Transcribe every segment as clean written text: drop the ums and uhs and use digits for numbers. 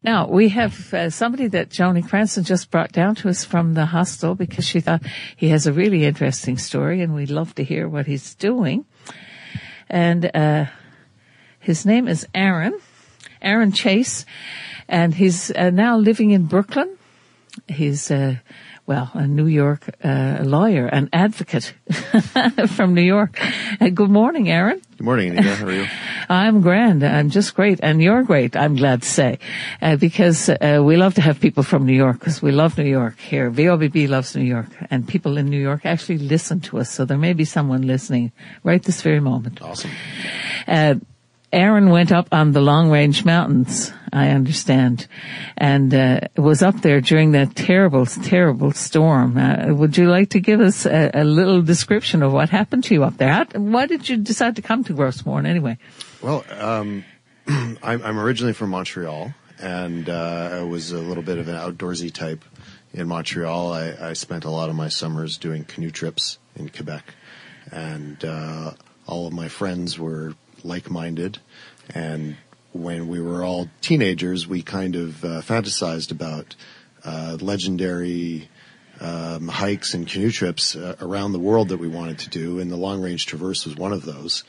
Now, we have somebody that Joni Cranston just brought down to us from the hostel because she thought he has a really interesting story, and we'd love to hear what he's doing. And his name is Aaron Chase, and he's now living in Brooklyn. He's a New York lawyer, an advocate from New York. Good morning, Aaron. Good morning, Anita. How are you? I'm grand. I'm just great. And you're great, I'm glad to say, because we love to have people from New York, because we love New York here. VOBB loves New York, and people in New York actually listen to us. So there may be someone listening right this very moment. Awesome. Aaron went up on the Long Range Mountains, I understand, and was up there during that terrible, terrible storm. Would you like to give us a little description of what happened to you up there? Why did you decide to come to Grossmorn anyway? Well, I'm originally from Montreal, and I was a little bit of an outdoorsy type in Montreal. I spent a lot of my summers doing canoe trips in Quebec, and all of my friends were like-minded, and when we were all teenagers, we kind of fantasized about legendary hikes and canoe trips around the world that we wanted to do, and the Long Range Traverse was one of those.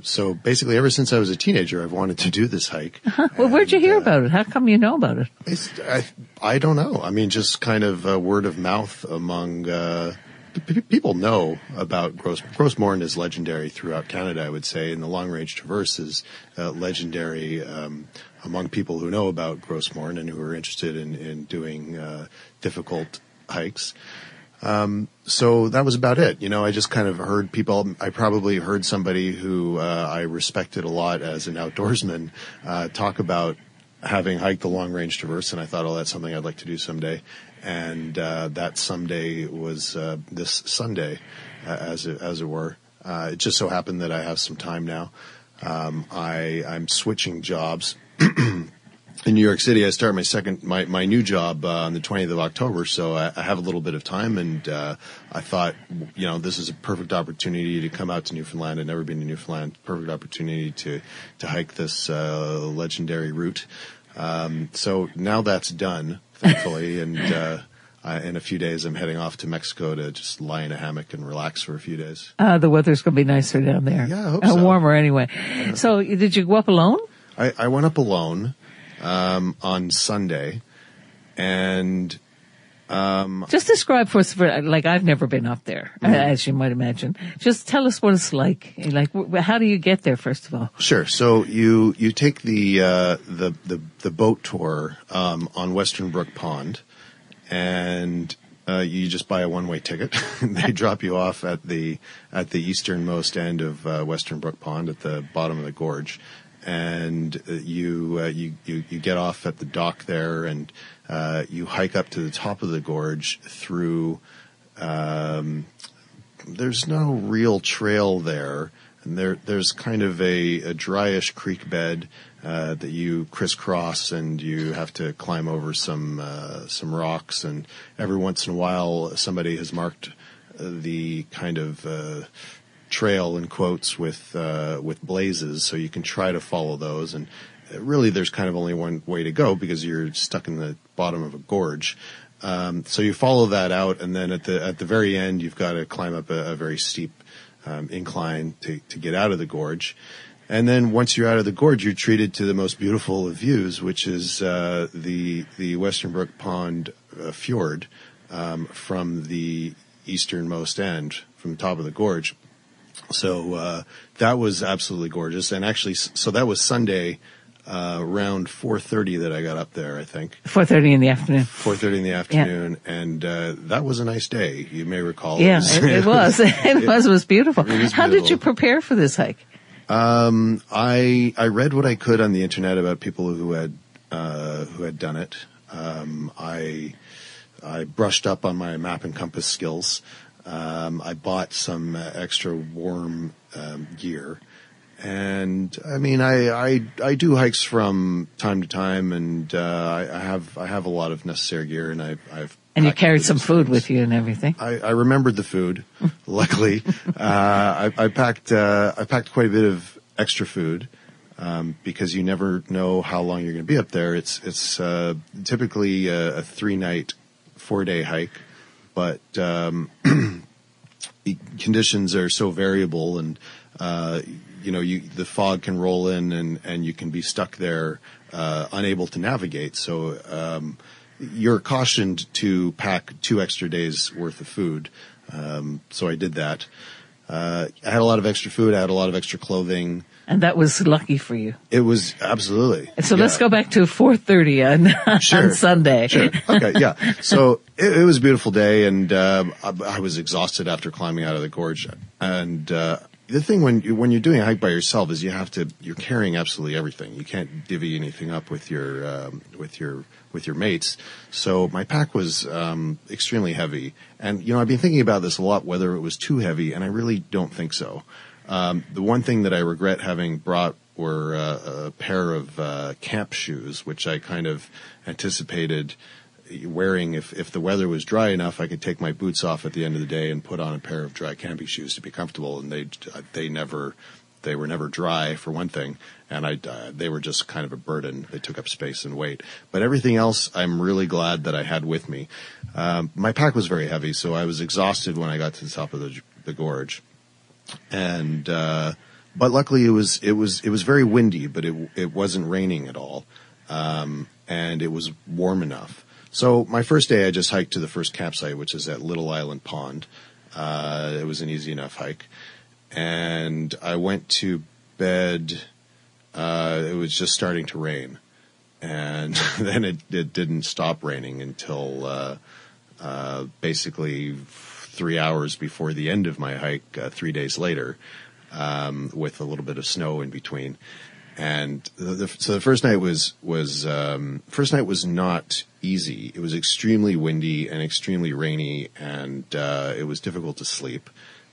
So basically, ever since I was a teenager, I've wanted to do this hike. Well, where'd you hear about it? How come you know about it? I don't know. I mean, just kind of word of mouth among people know about Grossmorn is legendary throughout Canada, I would say, and the Long Range Traverse is legendary among people who know about Grossmorn and who are interested in doing difficult hikes. So that was about it. You know, I just kind of heard people. I probably heard somebody who I respected a lot as an outdoorsman talk about having hiked the Long Range Traverse, and I thought, oh, that's something I'd like to do someday. And that someday was this Sunday, as it were. It just so happened that I have some time now. I'm switching jobs. In New York City, I start my new job on the 20th of October, so I have a little bit of time, and I thought, you know, this is a perfect opportunity to come out to Newfoundland. I've never been to Newfoundland. Perfect opportunity to hike this legendary route. So now that's done, thankfully, and in a few days I'm heading off to Mexico to just lie in a hammock and relax for a few days. The weather's going to be nicer down there. Yeah, I hope so. Warmer anyway. Yeah. So did you go up alone? I went up alone on Sunday, and just describe for us, like, I've never been up there, as you might imagine. Just tell us what it's like. Like, how do you get there, first of all? Sure. So you take the boat tour on Western Brook Pond, and you just buy a one-way ticket. They drop you off at the easternmost end of Western Brook Pond at the bottom of the gorge. And you get off at the dock there, and you hike up to the top of the gorge through. There's no real trail there, and there's kind of a dryish creek bed that you crisscross, and you have to climb over some rocks, and every once in a while somebody has marked the kind of trail in quotes with blazes, so you can try to follow those. And really, there's kind of only one way to go because you're stuck in the bottom of a gorge. So you follow that out, and then at the very end, you've got to climb up a very steep incline to get out of the gorge. And then once you're out of the gorge, you're treated to the most beautiful of views, which is the Western Brook Pond fjord from the easternmost end, from the top of the gorge. So that was absolutely gorgeous. And actually, so that was Sunday around 4:30 that I got up there, I think. 4:30 in the afternoon. 4:30 in the afternoon. Yeah. And that was a nice day, you may recall. Yeah, it was. It was beautiful. How did you prepare for this hike? I read what I could on the internet about people who had done it. I brushed up on my map and compass skills. I bought some extra warm gear, and I mean, I do hikes from time to time, and I have a lot of necessary gear, and I've and you carried some food with you and everything. I remembered the food, luckily. I packed quite a bit of extra food. because you never know how long you're going to be up there. It's typically a 3-night, 4-day hike, but conditions are so variable, and the fog can roll in, and you can be stuck there, unable to navigate. So you're cautioned to pack 2 extra days worth of food. So I did that. I had a lot of extra food. I had a lot of extra clothing. And that was lucky for you. It was, absolutely. So let's go back to 4:30 on Sunday. Sure. Okay. Yeah. So it was a beautiful day, and I was exhausted after climbing out of the gorge. And the thing when you're doing a hike by yourself is you're carrying absolutely everything. You can't divvy anything up with your mates. So my pack was extremely heavy, and I've been thinking about this a lot, whether it was too heavy, and I really don't think so. The one thing that I regret having brought were a pair of camp shoes, which I kind of anticipated wearing. If the weather was dry enough, I could take my boots off at the end of the day and put on a pair of dry camping shoes to be comfortable. And they were never dry, for one thing, and they were just kind of a burden. They took up space and weight. But everything else, I'm really glad that I had with me. My pack was very heavy, so I was exhausted when I got to the top of the gorge. And but luckily it was very windy, but it wasn't raining at all, and it was warm enough. So my first day, I just hiked to the first campsite, which is at Little Island Pond. It was an easy enough hike, and I went to bed. It was just starting to rain, and then it didn't stop raining until basically 3 hours before the end of my hike, 3 days later, with a little bit of snow in between. And so the first night was not easy. It was extremely windy and extremely rainy, and it was difficult to sleep.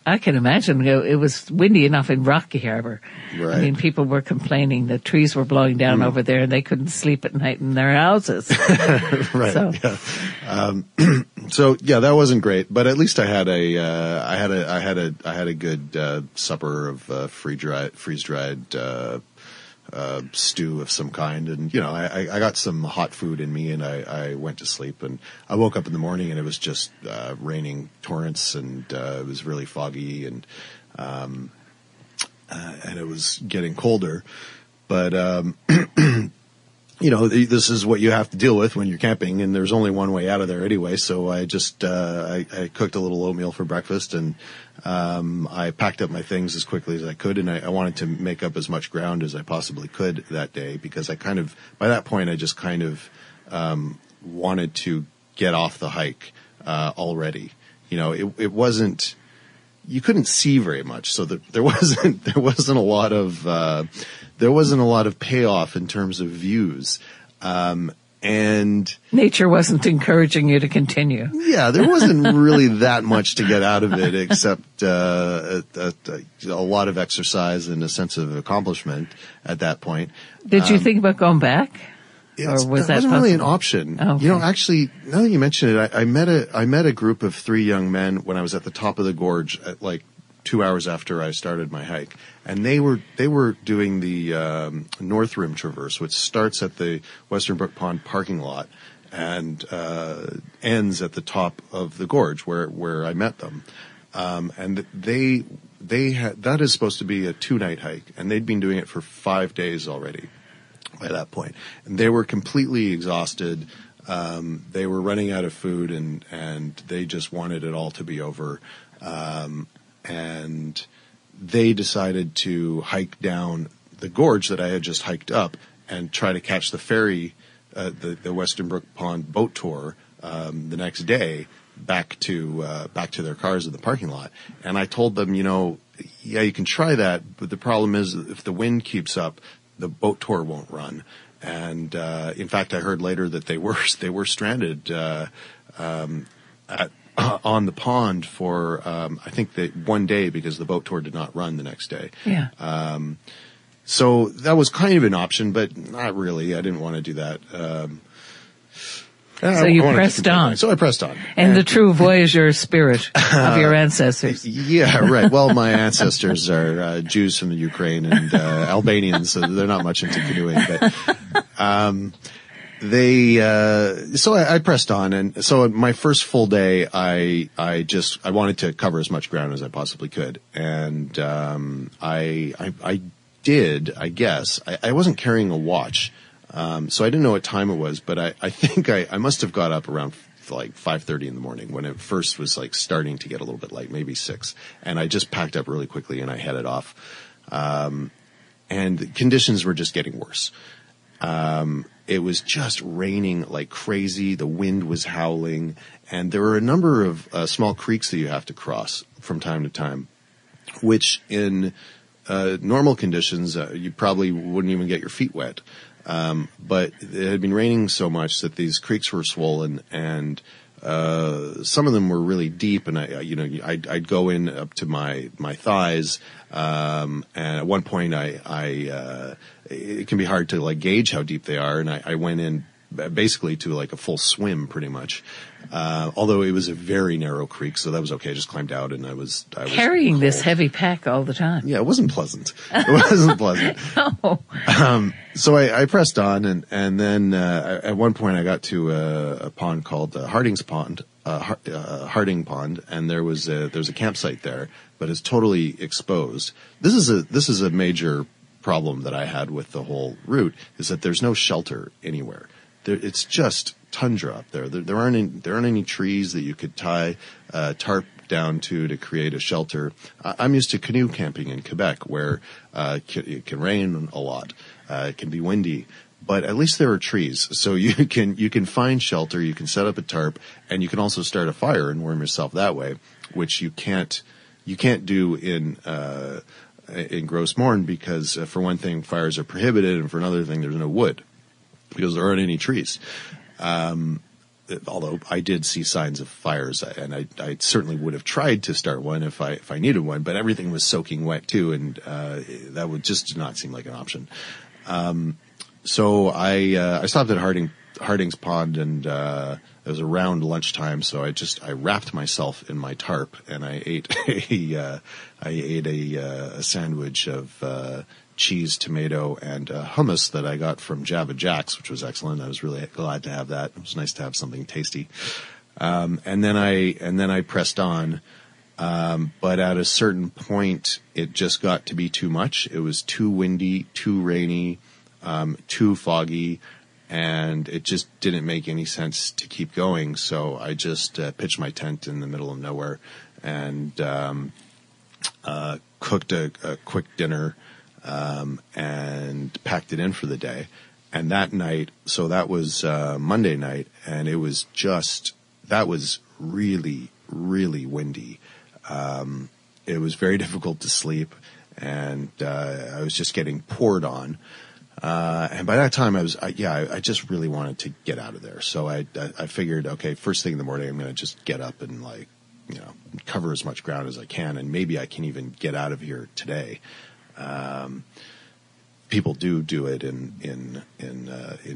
I can imagine. It was windy enough in Rocky Harbour. Right. I mean, people were complaining the trees were blowing down over there, and they couldn't sleep at night in their houses. Right. So. Yeah. So yeah, that wasn't great, but at least I had a good supper of freeze-dried stew of some kind, and I got some hot food in me, and I went to sleep, and I woke up in the morning, and it was just raining torrents, and it was really foggy, and it was getting colder, but this is what you have to deal with when you're camping, and there's only one way out of there anyway. So I just I cooked a little oatmeal for breakfast, and I packed up my things as quickly as I could, and I wanted to make up as much ground as I possibly could that day, because by that point I just kind of wanted to get off the hike already. It wasn't, you couldn't see very much, so there wasn't a lot of payoff in terms of views. And nature wasn't encouraging you to continue. Yeah, there wasn't really that much to get out of it, except a lot of exercise and a sense of accomplishment at that point. Did you think about going back? Or was that wasn't really an option. Oh, okay. Actually, now that you mention it, I met a group of 3 young men when I was at the top of the gorge at 2 hours after I started my hike, and they were doing the North Rim Traverse, which starts at the Western Brook Pond parking lot and ends at the top of the gorge where I met them, and they had, that is supposed to be a 2-night hike, and they'd been doing it for 5 days already by that point, and they were completely exhausted. They were running out of food, and they just wanted it all to be over. And they decided to hike down the gorge that I had just hiked up and try to catch the ferry, the Western Brook Pond boat tour, the next day back to their cars in the parking lot. And I told them, yeah, you can try that, but the problem is if the wind keeps up, the boat tour won't run. And in fact, I heard later that they were stranded on the pond for I think one day, because the boat tour did not run the next day. Yeah. So that was kind of an option, but not really. I didn't want to do that. So you pressed on. So I pressed on. And the true voyageur spirit of your ancestors. Yeah, right. Well, my ancestors are Jews from the Ukraine and Albanians, so they're not much into canoeing. But so I pressed on, and so my first full day, I wanted to cover as much ground as I possibly could, and I did, I guess. I wasn't carrying a watch. So I didn't know what time it was, but I think I must have got up around like 5:30 in the morning when it first was like starting to get a little bit light, maybe 6. And I just packed up really quickly and I headed off. And the conditions were just getting worse. It was just raining like crazy. The wind was howling, and there were a number of small creeks that you have to cross from time to time, which in normal conditions, you probably wouldn't even get your feet wet. But it had been raining so much that these creeks were swollen, and some of them were really deep, and I'd go in up to my thighs, and at one point it can be hard to like gauge how deep they are, and I went in basically to like a full swim pretty much. Although it was a very narrow creek, so that was okay. I just climbed out, and I was carrying cold. This heavy pack all the time. Yeah, it wasn't pleasant. It wasn't pleasant. No. So I pressed on, and then at one point I got to a pond called Harding's Pond, Harding Pond, and there's a campsite there, but it's totally exposed. This is a major problem that I had with the whole route, is that there's no shelter anywhere. It's just tundra up there. There aren't any trees that you could tie a tarp down to create a shelter. I'm used to canoe camping in Quebec, where it can rain a lot, it can be windy, but at least there are trees, so you can find shelter. You can set up a tarp, and you can also start a fire and warm yourself that way, which you can't do in Gros Morne, because for one thing, fires are prohibited, and for another thing, there's no wood because there aren't any trees. Although I did see signs of fires, and I certainly would have tried to start one if I needed one, but everything was soaking wet too, and that would just not seem like an option. So I stopped at Harding's Pond, and it was around lunchtime, so I wrapped myself in my tarp, and I ate a sandwich of cheese, tomato, and hummus that I got from Java Jack's, which was excellent. I was really glad to have that. It was nice to have something tasty. And then I pressed on. But at a certain point, it just got to be too much. It was too windy, too rainy, too foggy, and it just didn't make any sense to keep going. So I just pitched my tent in the middle of nowhere and cooked a quick dinner, and packed it in for the day. And that night, so that was Monday night, and that was really, really windy. It was very difficult to sleep, and I was just getting poured on. And by that time, I just really wanted to get out of there. So I figured, okay, first thing in the morning, I'm going to just get up and cover as much ground as I can, and maybe I can even get out of here today. People do it in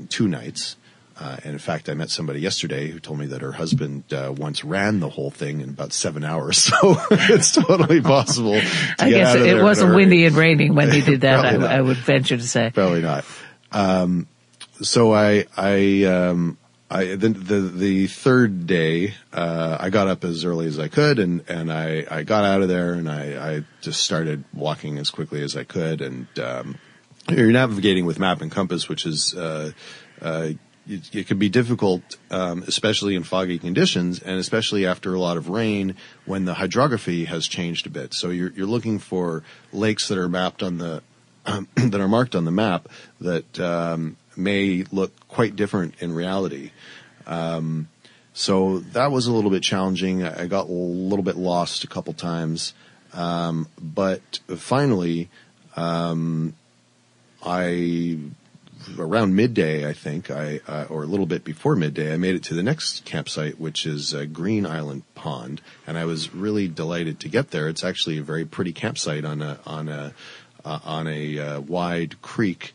2 nights. And in fact, I met somebody yesterday who told me that her husband once ran the whole thing in about 7 hours. So it's totally possible. I guess it wasn't windy and raining when he did that. I would venture to say probably not. So the third day, I got up as early as I could, and I got out of there, and I just started walking as quickly as I could. And you're navigating with map and compass, which is it can be difficult, especially in foggy conditions, and especially after a lot of rain when the hydrography has changed a bit. So you're looking for lakes that are mapped on the that are marked on the map that may look quite different in reality. So that was a little bit challenging. I got a little bit lost a couple times, but finally, around midday, I think, or a little bit before midday, I made it to the next campsite, which is Green Island Pond, and I was really delighted to get there. It's actually a very pretty campsite on a wide creek,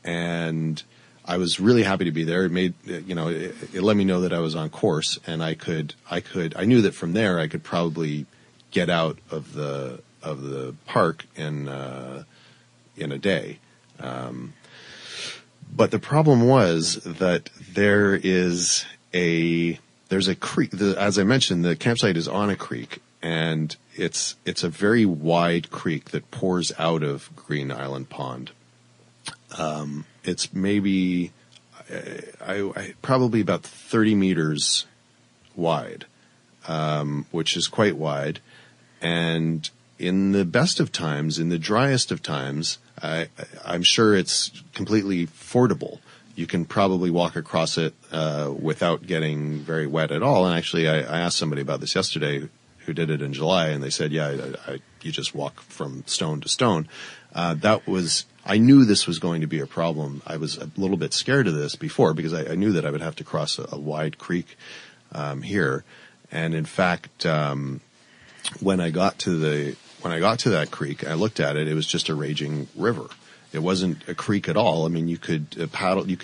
and I was really happy to be there. It made, it let me know that I was on course, and I knew that from there I could probably get out of the park in a day. But the problem was that there's a creek. As I mentioned, the campsite is on a creek, and it's a very wide creek that pours out of Green Island Pond. It's maybe, probably about 30 meters wide, which is quite wide. And in the best of times, in the driest of times, I'm sure it's completely fordable. You can probably walk across it, without getting very wet at all. And actually, I asked somebody about this yesterday who did it in July, and they said, yeah, you just walk from stone to stone. I knew this was going to be a problem. I was a little bit scared of this before because I knew that I would have to cross a wide creek here. And in fact, when I got to that creek, I looked at it. It was just a raging river. It wasn't a creek at all. I mean, you could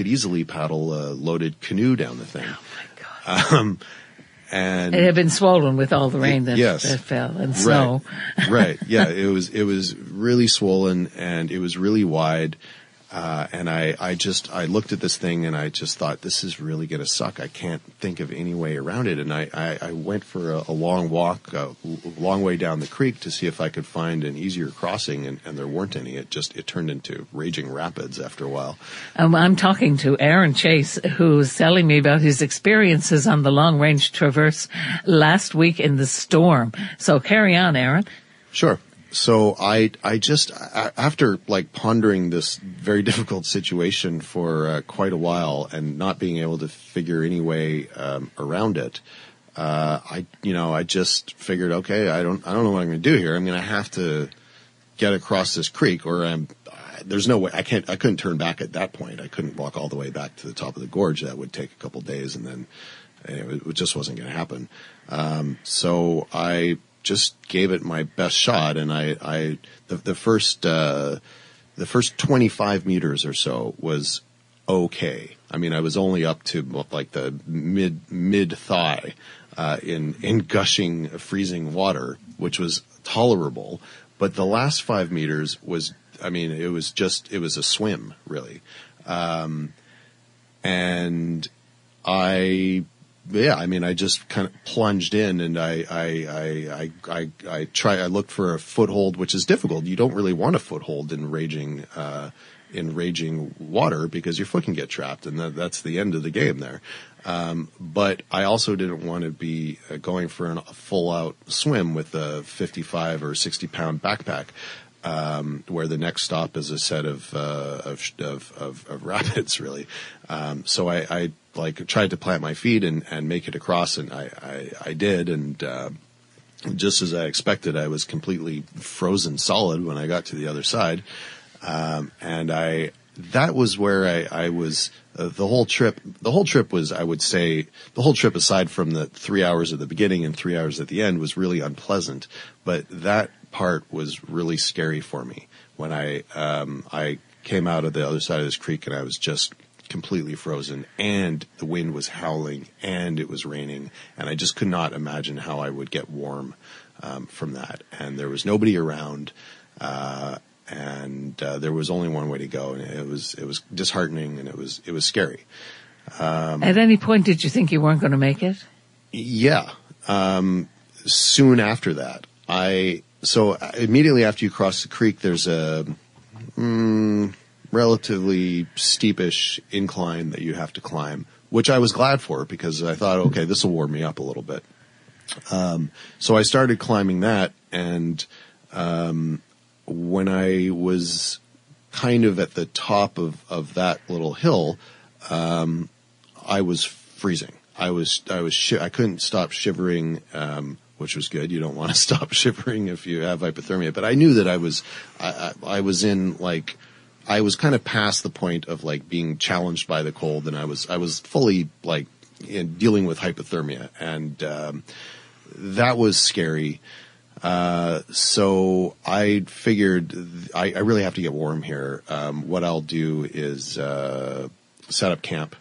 easily paddle a loaded canoe down the thing. Oh my God. And it had been swollen with all the rain that fell and snow. Right. Yeah. It was really swollen, and it was really wide. And I looked at this thing and I just thought, this is really going to suck. I can't think of any way around it. And I went for a long walk, a long way down the creek to see if I could find an easier crossing, and there weren't any. It turned into raging rapids after a while. I'm talking to Aaron Chase, who's telling me about his experiences on the long range traverse last week in the storm. So carry on, Aaron. Sure. So I just, after like pondering this very difficult situation for quite a while and not being able to figure any way around it, I just figured, okay, I don't know what I'm going to do here. I'm going to have to get across this creek, or there's no way I couldn't turn back at that point. I couldn't walk all the way back to the top of the gorge. That would take a couple of days, and then it just wasn't going to happen. So I just gave it my best shot, and the first 25 meters or so was okay. I mean, I was only up to like the mid thigh in gushing, freezing water, which was tolerable. But the last 5 meters was, I mean, it was a swim, really. And I just kind of plunged in, and I looked for a foothold, which is difficult. You don't really want a foothold in raging water because your foot can get trapped, and that's the end of the game there. But I also didn't want to be going for a full out swim with a 55 or 60 pound backpack, where the next stop is a set of rapids, really. So I tried to plant my feet and make it across, and I did, and just as I expected, I was completely frozen solid when I got to the other side. And that was where I was, the whole trip was, I would say, the whole trip aside from the 3 hours at the beginning and 3 hours at the end was really unpleasant, but that part was really scary for me when I came out of the other side of this creek, and I was just completely frozen, and the wind was howling, and it was raining, and I just could not imagine how I would get warm from that. And there was nobody around, and there was only one way to go, and it was disheartening, and it was scary. At any point, did you think you weren't going to make it? Yeah. Soon after that, so immediately after you cross the creek, there's a relatively steepish incline that you have to climb, which I was glad for because I thought, okay, this will warm me up a little bit. So I started climbing that, and when I was kind of at the top of that little hill, I was freezing. I couldn't stop shivering, which was good. You don't want to stop shivering if you have hypothermia. But I knew that I was in like, I was kind of past the point of like being challenged by the cold, and I was fully like dealing with hypothermia, and that was scary. So I figured I really have to get warm here. What I'll do is set up camp,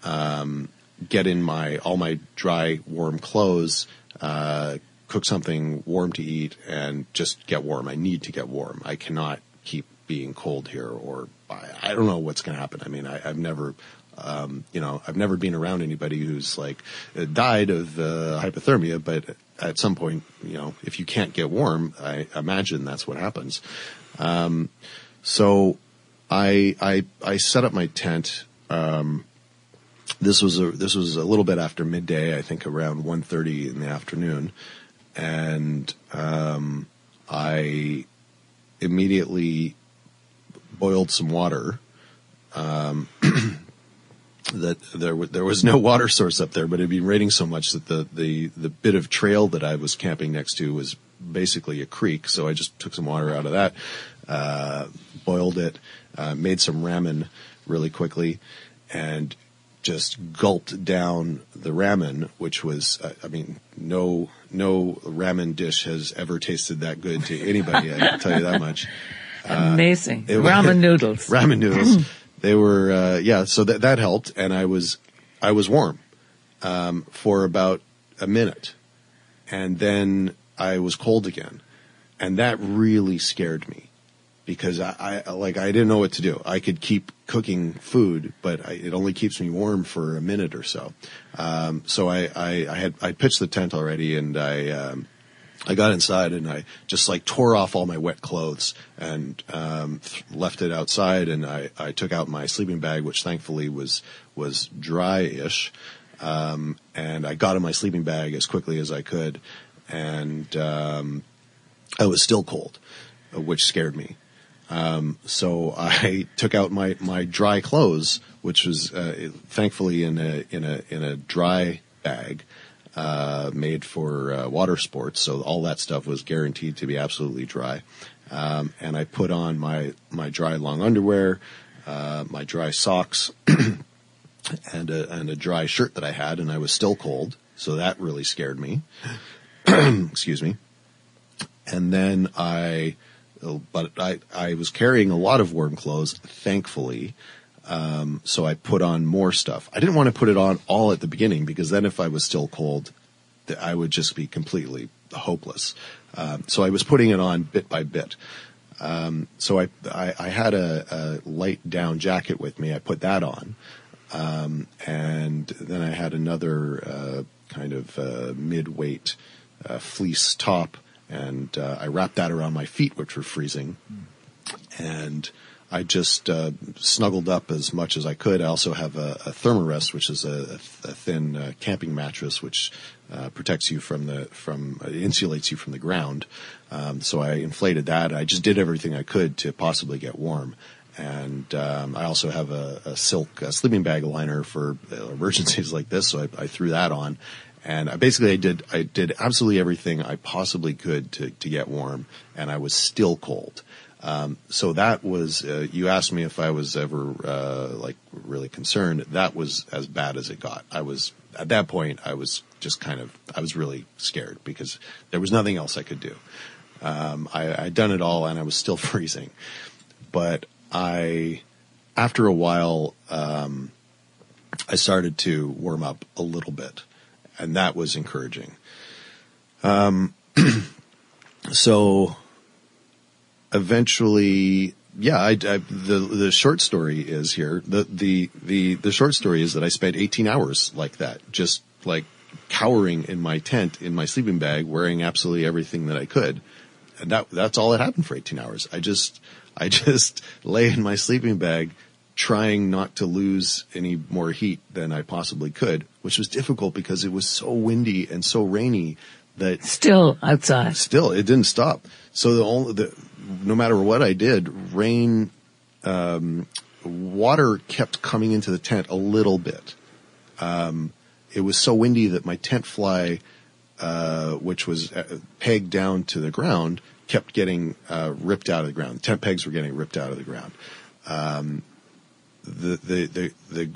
get in all my dry, warm clothes, cook something warm to eat, and just get warm. I need to get warm. I cannot keep being cold here, or I don't know what's going to happen. I mean, I've never, I've never been around anybody who's like died of hypothermia, but at some point, if you can't get warm, I imagine that's what happens. So I set up my tent. This was a little bit after midday, I think around 1:30 in the afternoon. And, I immediately boiled some water. That there was no water source up there, but it had been raining so much that the bit of trail that I was camping next to was basically a creek. So I just took some water out of that, boiled it, made some ramen really quickly, and just gulped down the ramen, which was, no ramen dish has ever tasted that good to anybody. I can tell you that much. Amazing. Ramen noodles. Ramen noodles. They were, so that helped. And I was warm, for about a minute. And then I was cold again. And that really scared me because I didn't know what to do. I could keep cooking food, but it only keeps me warm for a minute or so. So I pitched the tent already, and I got inside and I just tore off all my wet clothes and left it outside, and I took out my sleeping bag, which thankfully was dry-ish, and I got in my sleeping bag as quickly as I could, and I was still cold, which scared me. So I took out my dry clothes, which was thankfully in a dry bag. Made for water sports, so all that stuff was guaranteed to be absolutely dry. And I put on my dry long underwear, my dry socks, and a dry shirt that I had, and I was still cold, so that really scared me. Excuse me. And then I was carrying a lot of warm clothes, thankfully. So I put on more stuff. I didn't want to put it on all at the beginning because then if I was still cold, I would just be completely hopeless. So I was putting it on bit by bit. So I had a light down jacket with me. I put that on. And then I had another, kind of, mid-weight, fleece top, and, I wrapped that around my feet, which were freezing. And I just snuggled up as much as I could. I also have a Thermarest, which is a thin camping mattress, which protects you insulates you from the ground. So I inflated that. I just did everything I could to possibly get warm. And I also have a silk sleeping bag liner for emergencies like this, so I threw that on. And I did absolutely everything I possibly could to get warm, and I was still cold. So that was, you asked me if I was ever, really concerned. That was as bad as it got. At that point, I was just I was really scared because there was nothing else I could do. I'd done it all and I was still freezing. But after a while, I started to warm up a little bit, and that was encouraging. So eventually, the short story is here. The short story is that I spent 18 hours like that, just cowering in my tent, in my sleeping bag, wearing absolutely everything that I could. And that's all that happened for 18 hours. I just lay in my sleeping bag, trying not to lose any more heat than I possibly could, which was difficult because it was so windy and so rainy that still outside. Still, it didn't stop. So no matter what I did, water kept coming into the tent a little bit. It was so windy that my tent fly, which was pegged down to the ground, kept getting ripped out of the ground. The tent pegs were getting ripped out of the ground.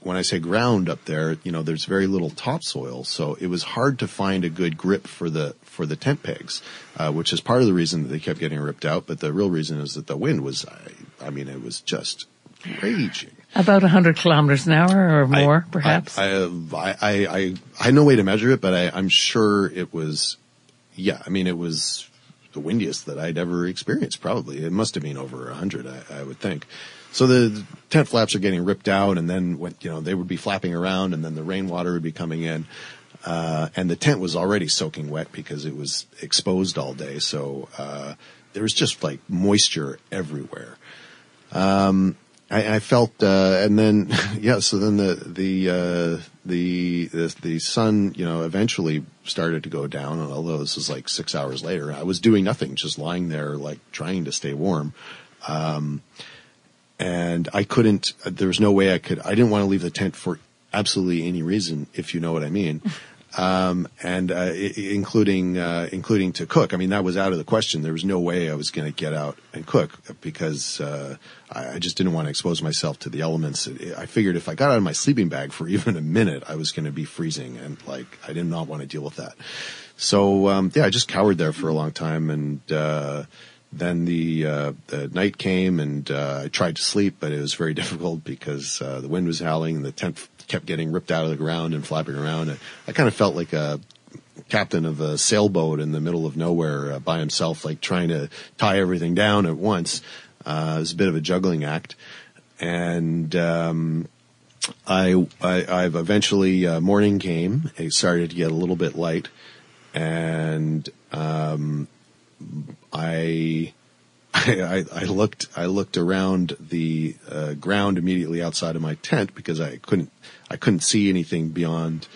When I say ground up there, there's very little topsoil, so it was hard to find a good grip for the tent pegs, which is part of the reason that they kept getting ripped out. But the real reason is that the wind was, it was just raging. About 100 kilometers an hour or more, perhaps. I had no way to measure it, but I'm sure it was, it was the windiest that I'd ever experienced, probably. It must have been over 100, I would think. So the tent flaps are getting ripped out, and then they would be flapping around, and then the rainwater would be coming in. And the tent was already soaking wet because it was exposed all day. So, there was just like moisture everywhere. I felt, and then, so then the sun, eventually started to go down. And although this was like 6 hours later, I was doing nothing, just lying there, like trying to stay warm. And there was no way I didn't want to leave the tent for absolutely any reason, if you know what I mean. Including to cook. I mean, that was out of the question. There was no way I was going to get out and cook because, I just didn't want to expose myself to the elements. I figured if I got out of my sleeping bag for even a minute, I was going to be freezing, and I did not want to deal with that. So, I just cowered there for a long time, and, then the night came, and I tried to sleep, but it was very difficult because the wind was howling and the tent kept getting ripped out of the ground and flapping around. I kind of felt like a captain of a sailboat in the middle of nowhere by himself, like trying to tie everything down at once. It was a bit of a juggling act. And I've eventually morning came. It started to get a little bit light, and I looked around the ground immediately outside of my tent because I couldn't see anything beyond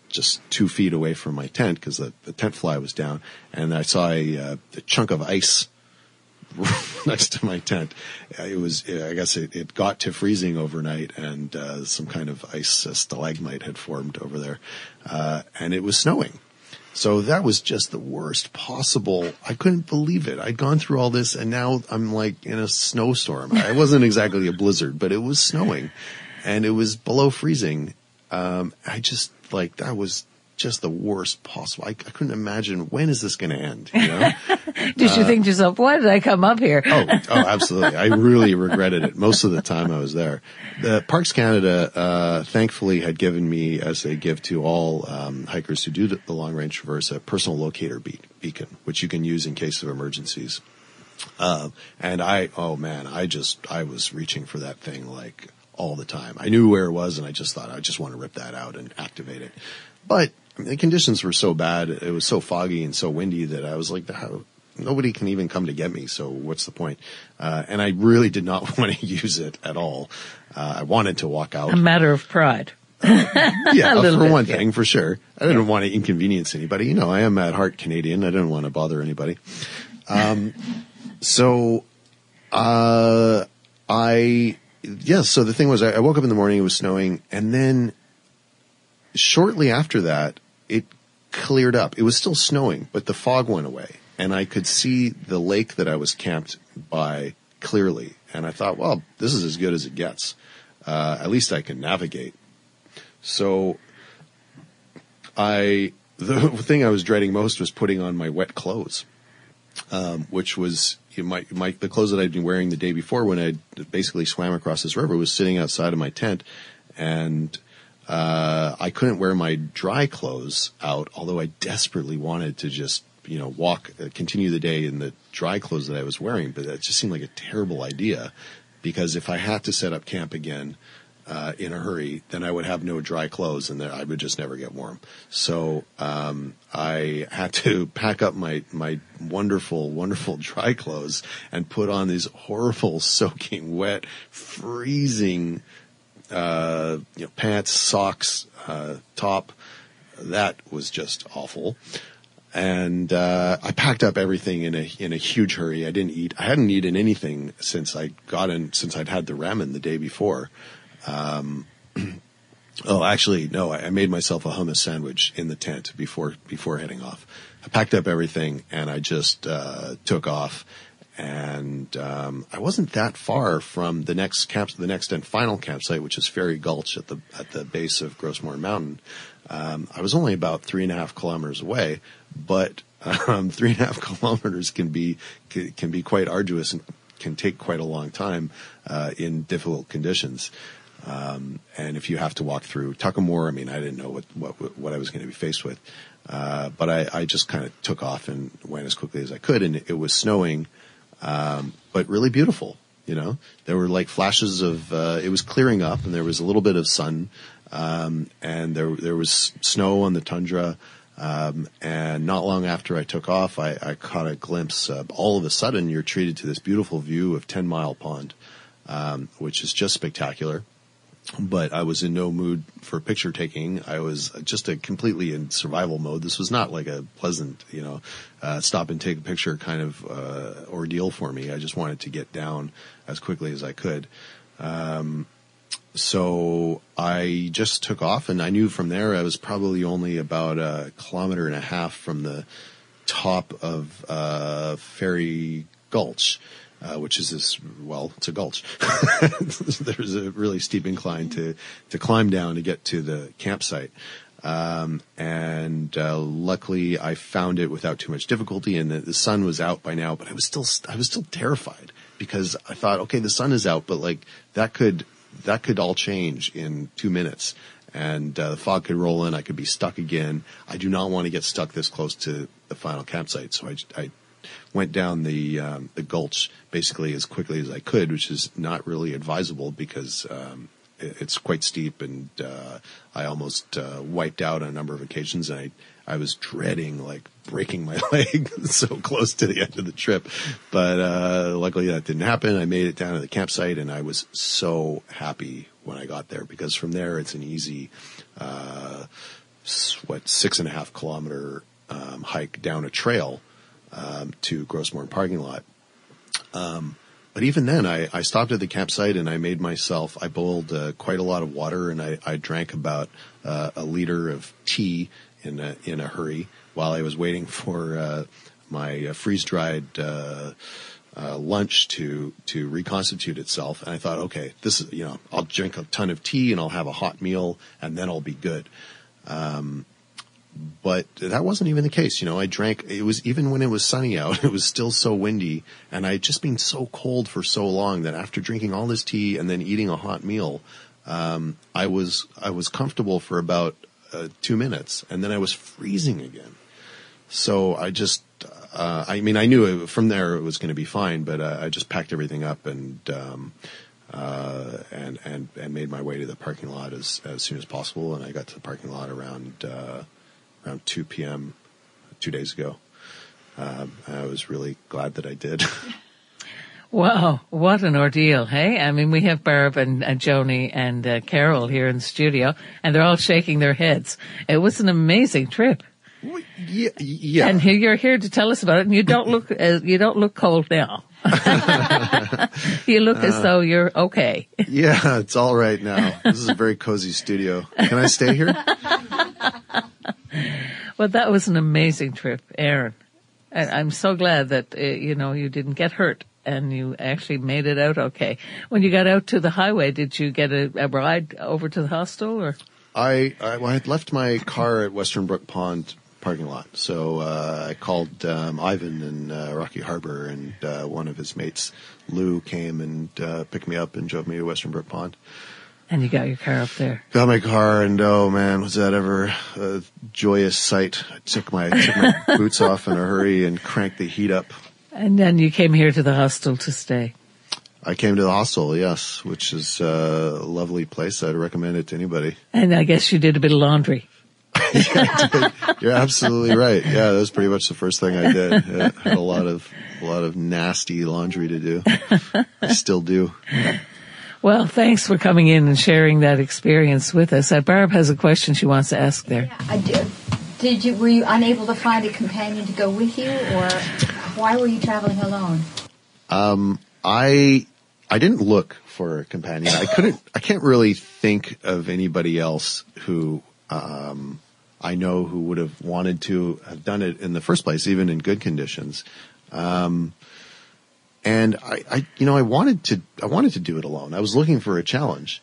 just 2 feet away from my tent because the tent fly was down, and I saw a chunk of ice next to my tent. I guess it got to freezing overnight, and some kind of ice stalagmite had formed over there, and it was snowing. So that was just the worst possible. I couldn't believe it. I'd gone through all this, and now I'm like in a snowstorm. It wasn't exactly a blizzard, but it was snowing, and it was below freezing. That was just the worst possible. I couldn't imagine, when is this going to end? Did you think to yourself, why did I come up here? Oh, absolutely. I really regretted it most of the time I was there. The Parks Canada, thankfully had given me, as they give to all, hikers who do the long range traverse, a personal locator beacon, which you can use in case of emergencies. And I was reaching for that thing like all the time. I knew where it was, and I just thought, I just want to rip that out and activate it. But the conditions were so bad, it was so foggy and so windy that I was like, nobody can even come to get me, so what's the point? And I really did not want to use it at all. I wanted to walk out. A matter of pride. For one thing, for sure. I didn't want to inconvenience anybody. I am at heart Canadian. I didn't want to bother anybody. So the thing was, I woke up in the morning, it was snowing, and then shortly after that, it cleared up. It was still snowing, but the fog went away, and I could see the lake that I was camped by clearly. And I thought, well, this is as good as it gets. At least I can navigate. So the thing I was dreading most was putting on my wet clothes, which was the clothes that I'd been wearing the day before when I basically swam across this river was sitting outside of my tent, and I couldn't wear my dry clothes out, although I desperately wanted to just, continue the day in the dry clothes that I was wearing. But that just seemed like a terrible idea, because if I had to set up camp again, in a hurry, then I would have no dry clothes, and I would just never get warm. So, I had to pack up my wonderful, wonderful dry clothes and put on these horrible, soaking wet, freezing, pants, socks, top. That was just awful. And, I packed up everything in a huge hurry. I hadn't eaten anything since I'd had the ramen the day before. Actually, no, I made myself a hummus sandwich in the tent before heading off. I packed up everything and I just, took off. And, I wasn't that far from the next and final campsite, which is Fairy Gulch at the base of Grossmore Mountain. I was only about 3.5 kilometers away, but, 3.5 kilometers can be quite arduous. And can take quite a long time, in difficult conditions. And if you have to walk through Tuckamore, I mean, I didn't know what I was going to be faced with. But I just kind of took off and went as quickly as I could, and it was snowing, but really beautiful. You know, there were like flashes of, it was clearing up and there was a little bit of sun, and there was snow on the tundra. And not long after I took off, I caught a glimpse, all of a sudden you're treated to this beautiful view of 10 Mile Pond, which is just spectacular. But I was in no mood for picture taking. I was just completely in survival mode. This was not like a pleasant, stop and take a picture kind of, ordeal for me. I just wanted to get down as quickly as I could. So I just took off, and I knew from there I was probably only about 1.5 kilometers from the top of, Fairy Gulch. Which is it's a gulch. There's a really steep incline to climb down to get to the campsite. Luckily I found it without too much difficulty, and the sun was out by now, but I was still terrified because I thought, okay, the sun is out, but like that could all change in 2 minutes. And, the fog could roll in. I could be stuck again. I do not want to get stuck this close to the final campsite. So I went down the gulch basically as quickly as I could, which is not really advisable because it's quite steep, and I almost wiped out on a number of occasions, and I was dreading like breaking my leg so close to the end of the trip. But luckily that didn't happen. I made it down to the campsite, and I was so happy when I got there because from there it's an easy 6.5 kilometer hike down a trail to Grossmorn parking lot. But even then, I stopped at the campsite and I boiled quite a lot of water, and I drank about a liter of tea in a hurry while I was waiting for my freeze-dried lunch to reconstitute itself. And I thought, okay, this is, I'll drink a ton of tea and I'll have a hot meal and then I'll be good. But that wasn't even the case. I drank, it was even when it was sunny out, it was still so windy, and I had just been so cold for so long that after drinking all this tea and then eating a hot meal, I was comfortable for about 2 minutes, and then I was freezing again. So I just, I knew from there it was going to be fine, but I just packed everything up and made my way to the parking lot as soon as possible, and I got to the parking lot around 2 p.m. 2 days ago. I was really glad that I did. Wow, what an ordeal, hey? I mean, we have Barb and Joni and Carol here in the studio, and they're all shaking their heads. It was an amazing trip. Well, yeah. And you're here to tell us about it, and you don't look cold now. You look as though you're okay. Yeah, it's all right now. This is a very cozy studio. Can I stay here? Well, that was an amazing trip, Aaron. And I'm so glad that, you didn't get hurt and you actually made it out okay. When you got out to the highway, did you get a ride over to the hostel, or? I had left my car at Western Brook Pond parking lot. So, I called, Ivan in, Rocky Harbor, and, one of his mates, Lou, came and, picked me up and drove me to Western Brook Pond. And you got your car up there. Got my car, and oh man, was that ever a joyous sight. I took my boots off in a hurry and cranked the heat up. And then you came here to the hostel to stay. I came to the hostel, yes, which is a lovely place. I'd recommend it to anybody. And I guess you did a bit of laundry. Yeah, I did. You're absolutely right. Yeah, that was pretty much the first thing I did. I had a lot of nasty laundry to do. I still do. Well, thanks for coming in and sharing that experience with us. Barb has a question she wants to ask there. Yeah, were you unable to find a companion to go with you, or why were you traveling alone? I didn't look for a companion. I can't really think of anybody else who, I know who would have wanted to have done it in the first place, even in good conditions. And I wanted to do it alone. I was looking for a challenge.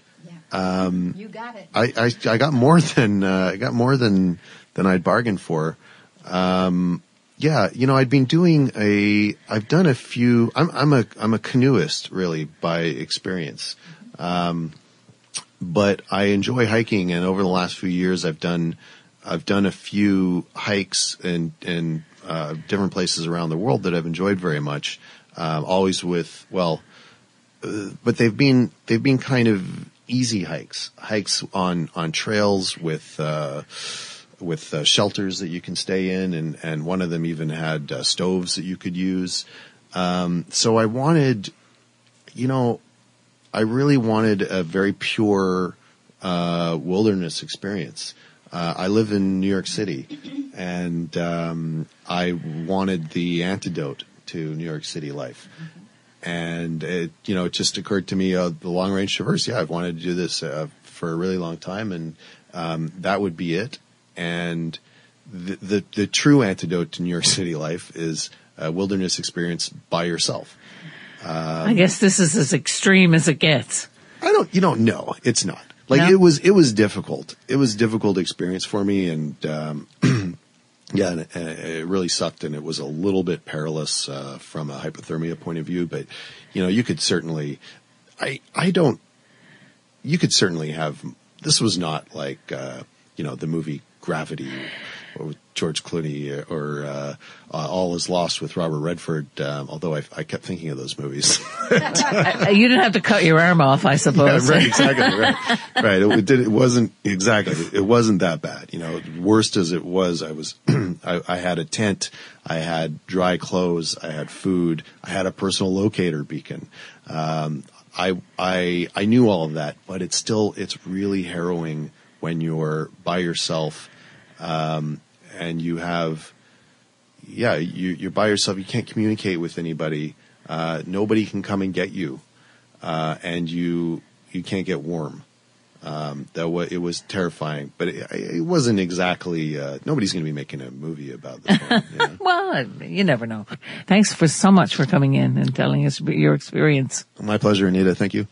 Yeah. You got it. I got more than I'd bargained for. Yeah, I've done a few. I'm a canoeist really by experience, but I enjoy hiking, and over the last few years, I've done a few hikes in different places around the world that I've enjoyed very much. Always but they've been kind of easy hikes on trails with shelters that you can stay in, and one of them even had stoves that you could use. So I wanted, I really wanted a very pure wilderness experience. I live in New York City, and I wanted the antidote to New York City life. And it just occurred to me, the long range traverse. Yeah, I've wanted to do this for a really long time, and that would be it. And the true antidote to New York City life is a wilderness experience by yourself. I guess this is as extreme as it gets. No, it's not. Like, no? It was difficult. It was a difficult experience for me, and yeah, and it really sucked, and it was a little bit perilous from a hypothermia point of view. But you could certainly, you could certainly have. This was not like the movie Gravity with George Clooney or All Is Lost with Robert Redford. Although I kept thinking of those movies. You didn't have to cut your arm off, I suppose. Yeah, right, exactly. Right. It wasn't exactly. It wasn't that bad. Worst as it was, I had a tent, I had dry clothes, I had food, I had a personal locator beacon. I knew all of that, but it's really harrowing when you're by yourself, and you have, you're by yourself. You can't communicate with anybody. Nobody can come and get you, and you can't get warm. It was terrifying, but it wasn't exactly. Nobody's going to be making a movie about this one. Well, you never know. Thanks so much for coming in and telling us your experience. My pleasure, Anita. Thank you.